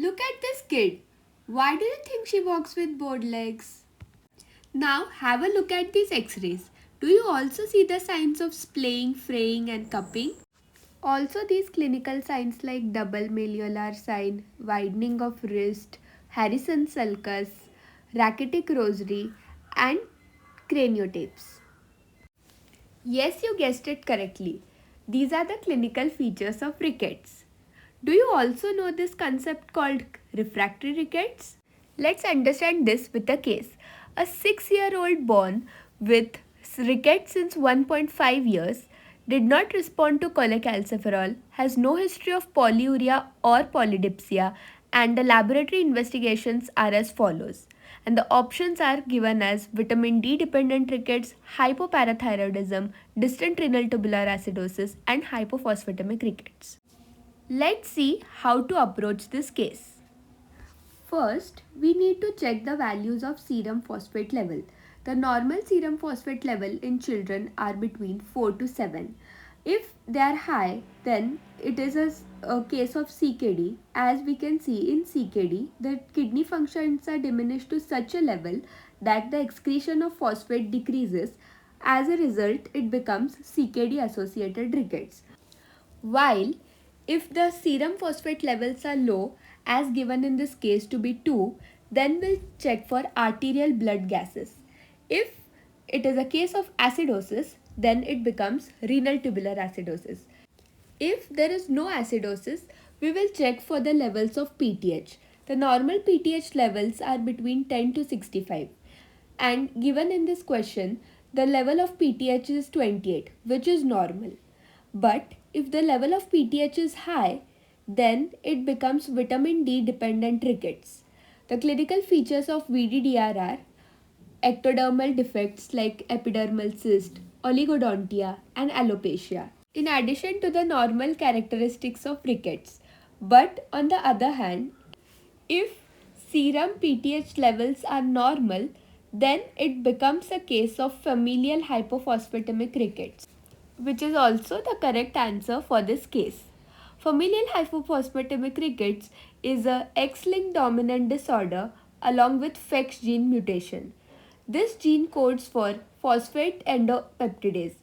Look at this kid. Why do you think she walks with bored legs? Now have a look at these x-rays. Do you also see the signs of splaying, fraying and cupping? Also these clinical signs like double malleolar sign, widening of wrist, Harrison's sulcus, rachitic rosary and craniotapes. Yes, you guessed it correctly. These are the clinical features of rickets. Do you also know this concept called refractory rickets? Let's understand this with a case. A 6-year-old born with rickets since 1.5 years did not respond to cholecalciferol, has no history of polyuria or polydipsia, and the laboratory investigations are as follows. And the options are given as vitamin D dependent rickets, hypoparathyroidism, distant renal tubular acidosis, and hypophosphatemic rickets. Let's see how to approach this case. First, we need to check the values of serum phosphate level. The normal serum phosphate level in children are between 4 to 7. If they are high, then it is a case of CKD. As we can see in CKD, the kidney functions are diminished to such a level that the excretion of phosphate decreases. As a result, it becomes CKD associated rickets. While if the serum phosphate levels are low, as given in this case to be 2, then we'll check for arterial blood gases. If it is a case of acidosis, then it becomes renal tubular acidosis. If there is no acidosis, we will check for the levels of PTH. The normal PTH levels are between 10 to 65. And given in this question, the level of PTH is 28, which is normal. But if the level of PTH is high, then it becomes vitamin D dependent rickets. The clinical features of VDDR are ectodermal defects like epidermal cyst, oligodontia, and alopecia, in addition to the normal characteristics of rickets. But on the other hand, if serum PTH levels are normal, then it becomes a case of familial hypophosphatemic rickets, which is also the correct answer for this case. Familial hypophosphatemic rickets is a X-linked dominant disorder along with FEX gene mutation. This gene codes for phosphate endopeptidase,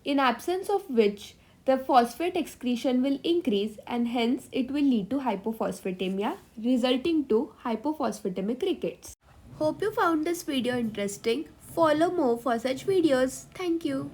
in absence of which the phosphate excretion will increase and hence it will lead to hypophosphatemia, resulting to hypophosphatemic rickets. Hope you found this video interesting. Follow more for such videos. Thank you.